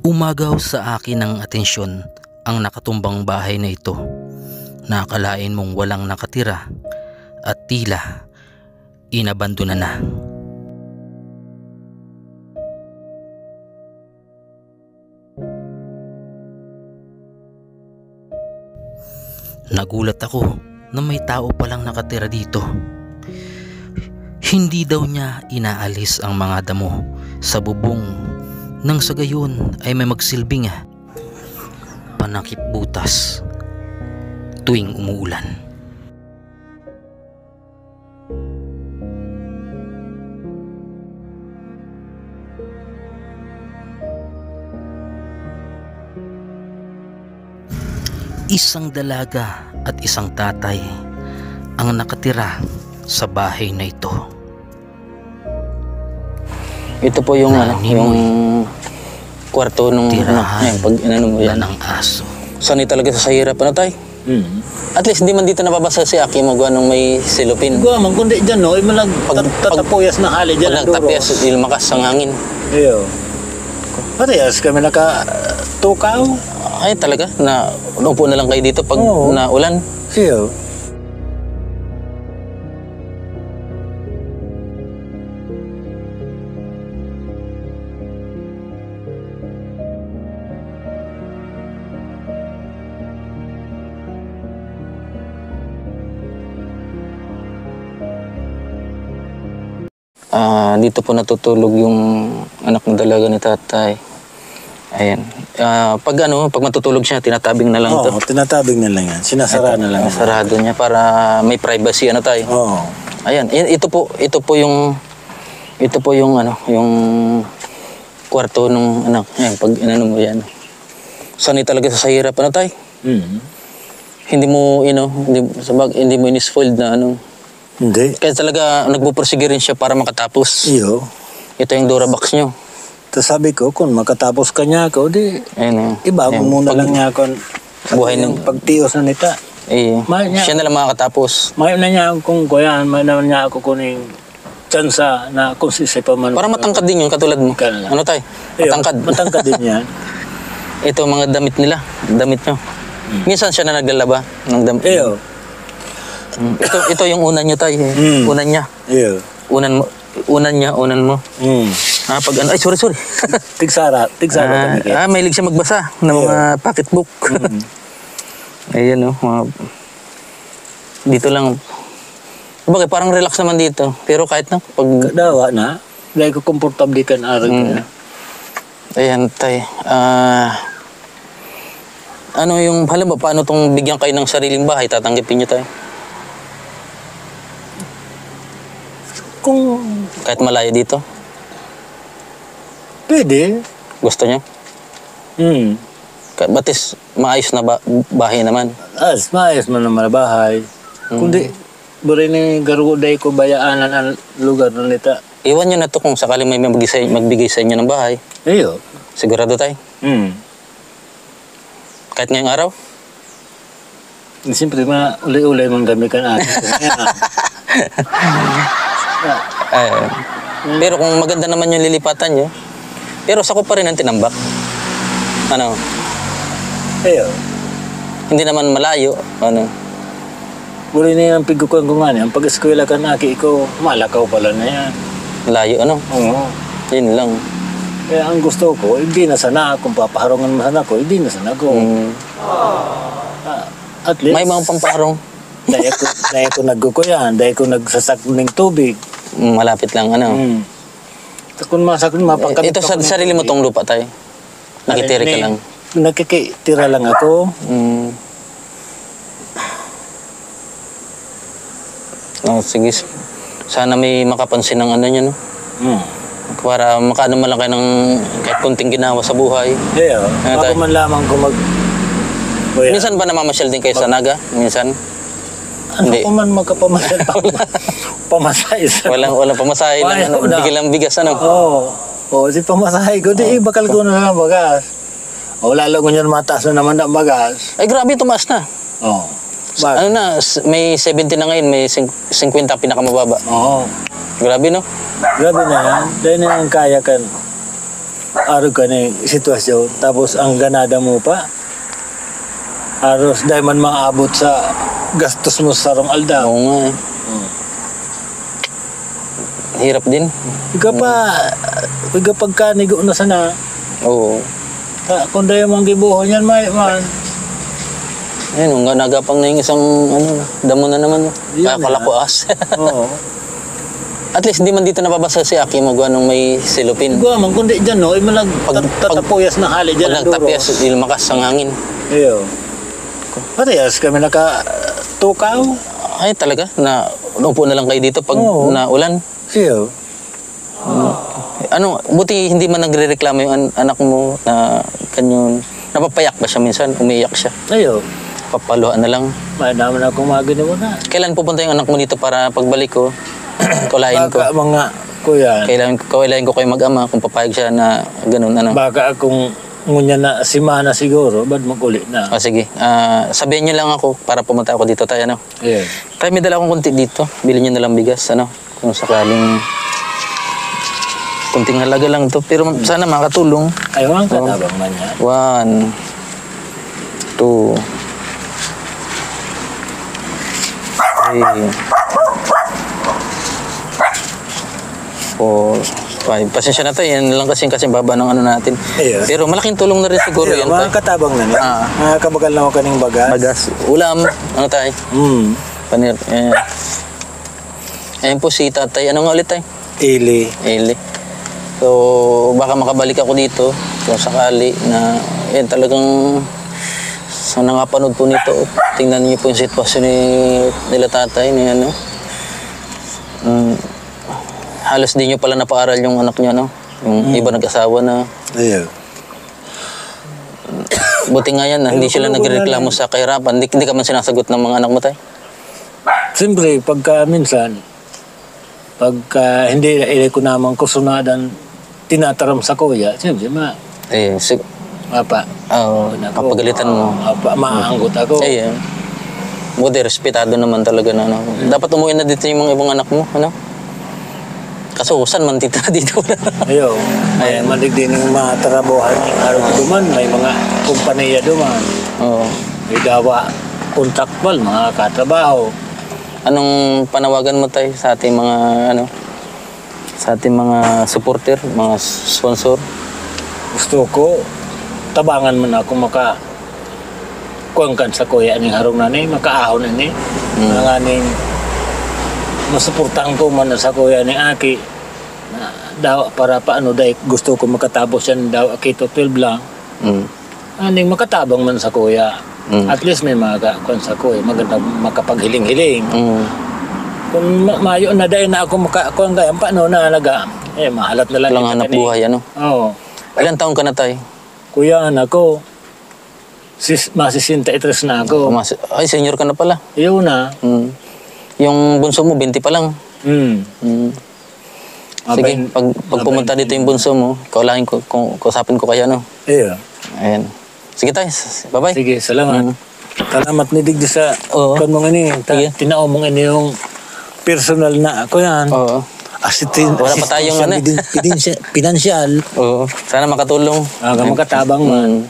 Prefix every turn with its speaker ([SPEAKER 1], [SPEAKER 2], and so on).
[SPEAKER 1] Umagaw sa akin ng atensyon ang nakatumbang bahay na ito. Nakakalain mong walang nakatira at tila inabandona na. Nagulat ako na may tao palang nakatira dito. Hindi daw niya inaalis ang mga damo sa bubong nang sa gayon ay may magsilbing panakip butas tuwing umuulan. Isang dalaga at isang tatay ang nakatira sa bahay na ito.
[SPEAKER 2] Ito po yung yung kwarto nung pag inano mo yan
[SPEAKER 1] ng aso.
[SPEAKER 2] Sanay talaga sa hirap tay? At least hindi man dito nababasa si Aki mo nung may silupin.
[SPEAKER 3] Man kundi dyan no, malag tatapuyas na hali dyan.
[SPEAKER 2] Pag nagtapyas, ilmakas ang hangin.
[SPEAKER 3] Iyo. Parehas kami nakatukaw.
[SPEAKER 2] Ay talaga, na upo na lang kayo dito pag naulan.
[SPEAKER 3] Iyo.
[SPEAKER 2] Dito po natutulog yung anak ng dalaga ni tatay. Ayan. Pag matutulog siya, tinatabing na lang ito.
[SPEAKER 3] Oo, tinatabing na lang yan. Sinasara na lang.
[SPEAKER 2] Sarado niya para may privacy tayo.
[SPEAKER 3] Oo.
[SPEAKER 2] Ayan, ito po yung yung kwarto nung anak. Ayan, pag mo yan. Sanay talaga sa hirap tay? Hindi mo hindi mo in-spoiled na
[SPEAKER 3] Hindi.
[SPEAKER 2] Kaya talaga nagpupursige rin siya para makatapos.
[SPEAKER 3] Iyo.
[SPEAKER 2] Ito yung Durabox nyo.
[SPEAKER 3] Tapos sabi ko, kung makatapos ka niya ako, ibago muna lang niya ako.
[SPEAKER 2] Buhay ng
[SPEAKER 3] pagtios na nita.
[SPEAKER 2] Siya na lang makakatapos.
[SPEAKER 3] May na niya kung kuyan, may naman niya ako kuning tsansa na kung sisipa man.
[SPEAKER 2] Para matangkad din yun, katulad mo. Ano tay? Matangkad.
[SPEAKER 3] Matangkad din yan.
[SPEAKER 2] Ito mga damit nila, damit nyo. Minsan siya na naglalaba ng damit.
[SPEAKER 3] Iyo.
[SPEAKER 2] Ito yung unan nyo tay. Unan niya.
[SPEAKER 3] Iyo.
[SPEAKER 2] Unan mo. Ay, sorry.
[SPEAKER 3] Tigsara kami kaya.
[SPEAKER 2] Mahilig siya magbasa ng mga pocketbook. Ayan dito lang. Bakit parang relax naman dito. Pero kahit pag
[SPEAKER 3] dawa na, dahil ko komportable kan arag kaya.
[SPEAKER 2] Ayan tay. Halimbawa, paano itong bigyan kayo ng sariling bahay? Tatanggapin nyo tayo?
[SPEAKER 3] Kung
[SPEAKER 2] kahit malayo dito?
[SPEAKER 3] pwede.
[SPEAKER 2] Gusto nyo? Batis, maayos na bahay naman?
[SPEAKER 3] Maayos man naman na bahay. Kundi, buri ni garuday ko bayaanan ang lugar na nita.
[SPEAKER 2] Iwan nyo na to kung sakali may magbigay sa inyo ng bahay.
[SPEAKER 3] Iyo.
[SPEAKER 2] Sigurado tayo? Kahit ngayong araw?
[SPEAKER 3] Siyempre, uli-uli mong gamikan atin.
[SPEAKER 2] Pero kung maganda naman yung lilipatan nyo, pero sako pa rin ang tinambak.
[SPEAKER 3] Iyo.
[SPEAKER 2] Hindi naman malayo.
[SPEAKER 3] Buri niya ang pigukuhan ko nga niya. Ang pag-eskwela ka na, ko, malakaw pala na yan.
[SPEAKER 2] Layo,
[SPEAKER 3] Oo.
[SPEAKER 2] Yun lang.
[SPEAKER 3] Kaya ang gusto ko, hindi na sana. Kung papaharungan mo sana ko, hindi na sana ko. At least,
[SPEAKER 2] may mga pampaharong.
[SPEAKER 3] dahil ko nagkukuyan, dahil ko nagsasak ng tubig.
[SPEAKER 2] Malapit lang,
[SPEAKER 3] Kung mapangkabit
[SPEAKER 2] ito sa sarili mo tong lupa tayo. Nakitira ka lang.
[SPEAKER 3] Nakikitira lang ako.
[SPEAKER 2] Sige. Sana may makapansin ng niya, no? Para makaano man lang kayo ng kahit kunting ginawa sa buhay.
[SPEAKER 3] Ako man lamang ko
[SPEAKER 2] Minsan ba namamasyal din kayo sa Naga? Minsan?
[SPEAKER 3] Hindi. Ako man magkapamasyal pa. Pamasahe.
[SPEAKER 2] Walang pamasahe lang. Biglang bigas,
[SPEAKER 3] Oo, si pamasahe ko. Bakal ko na lang bagas. Lalo ko niyan mataas na naman ang bagas.
[SPEAKER 2] Ay, grabe, tumaas na.
[SPEAKER 3] Oo.
[SPEAKER 2] May 70 na ngayon, may 50 pinakamababa.
[SPEAKER 3] Oo.
[SPEAKER 2] Grabe, no?
[SPEAKER 3] Grabe na yan. Dahil na ang kaya kan. araw ka na sitwasyon. Tapos ang ganada mo pa. Aros dahil man maabot sa gastos mo sa sarong aldaw.
[SPEAKER 2] Oo nga eh. Hirap din.
[SPEAKER 3] Ika pagkanigo na sana.
[SPEAKER 2] Oo.
[SPEAKER 3] Kung dahil mang gibuhon yan, man.
[SPEAKER 2] Ayun, nga nagapang na yung isang damo na naman.
[SPEAKER 3] Yun
[SPEAKER 2] Kalakuas.
[SPEAKER 3] Oo.
[SPEAKER 2] At least hindi man dito nababasa si Aki mo nung may silupin.
[SPEAKER 3] Siguro man, kundi dyan, no, malag tatapuyas na hali dyan.
[SPEAKER 2] Pag nagtapyas, ilmakas ang hangin.
[SPEAKER 3] Iyo. Parehas kami nakatukaw.
[SPEAKER 2] Ay talaga, na upo na lang kayo dito pag naulan.
[SPEAKER 3] Iyo.
[SPEAKER 2] Buti hindi man nagre-reklamo yung anak mo na kanyon. Napapayak ba siya minsan? Umiiyak siya.
[SPEAKER 3] Iyo.
[SPEAKER 2] Papaluhan na lang.
[SPEAKER 3] May naman ako magano mo na.
[SPEAKER 2] Kailan pupunta yung anak mo dito para pagbalik ko? Kulahin ko.
[SPEAKER 3] Baka mga kuya.
[SPEAKER 2] Kailangan ko kayo mag-ama kung papayag siya na ganun.
[SPEAKER 3] Baka akong ngunya na simana siguro, bad magulit na.
[SPEAKER 2] Sige. Sabihin niyo lang ako para pumunta ako dito tayo.
[SPEAKER 3] Yes.
[SPEAKER 2] Tayo may dala akong kunti dito. Bilhin niyo na lang bigas. Kung sakaling kunting halaga lang to. Pero sana makatulong.
[SPEAKER 3] Ayaw ang katabang man yan.
[SPEAKER 2] 1, 2, 3, 4, 5. Pasensya na tayo. Yan lang kasi baba ng natin.
[SPEAKER 3] Ayun.
[SPEAKER 2] Pero malaking tulong na rin siguro yan.
[SPEAKER 3] Mga katabang na yan. Mga kabagal na ako kaning bagas.
[SPEAKER 2] Bagas. Ulam. Tayo? Panir. Ayan po si tatay. Ano nga ulit tayo?
[SPEAKER 3] Ili.
[SPEAKER 2] So, baka makabalik ako dito kung sakali na talagang sa nangapanood po nito. Tingnan niyo po yung sitwasyon nila tatay. Halos di nyo pala napaaral yung anak niya, yung iba nag-asawa na.
[SPEAKER 3] Ayaw.
[SPEAKER 2] Buti nga yan, hindi sila nagreklamo sa kahirapan. Hindi ka man sinasagot ng mga anak mo, tay?
[SPEAKER 3] Siyempre, pagka hindi ko naman kusunadan tinataram sa kuya, siyempre,
[SPEAKER 2] papagalitan mo.
[SPEAKER 3] Maanggot ako.
[SPEAKER 2] Buti, respetado naman talaga na. Dapat umuwi na dito yung mga ibang anak mo, Kaso, saan man titira dito?
[SPEAKER 3] Ayaw. May malig din yung mga tarabuhan ng araw duman. May mga kumpanya duman.
[SPEAKER 2] Oo.
[SPEAKER 3] May dawa kontakbal, mga katrabaho.
[SPEAKER 2] Anong panawagan mo tayo sa ating mga, sa ating mga supporter, mga sponsor?
[SPEAKER 3] Gusto ko, tabangan mo na kung kuwangkan sa kuya aning harong nanay, makaahon ani. Mga aning masuportahan ko man sa kuya ni Aki na daw para paano dahil gusto ko makatapos yan daw Akito 12 lang. Aning makatabang man sa kuya. At least may kuwan sa kuya, maganda makapaghiling-hiling. Kung mayo na dahil na ako makakuan kaya paano na alaga, mahalat na lang.
[SPEAKER 2] Lang hanap buhay,
[SPEAKER 3] Oo.
[SPEAKER 2] Ilan taon ka na tay?
[SPEAKER 3] Kuya, ako, masisinta-itres na ako.
[SPEAKER 2] Ay, senior ka na pala.
[SPEAKER 3] Iyon na.
[SPEAKER 2] Yung bunso mo, 20 pa lang. Sige, pag pumunta dito yung bunso mo, kaulahin ko, kausapin ko kayo,
[SPEAKER 3] Iya.
[SPEAKER 2] Ayan. Sige tayo, bye-bye.
[SPEAKER 3] Sige, salamat. Salamat ni Digdi sa kan mong ini. Tinao mong ini yung personal na ako yan.
[SPEAKER 2] Oo. Wala pa tayong
[SPEAKER 3] pinansyal.
[SPEAKER 2] Oo. Sana makatulong.
[SPEAKER 3] Makatabang man.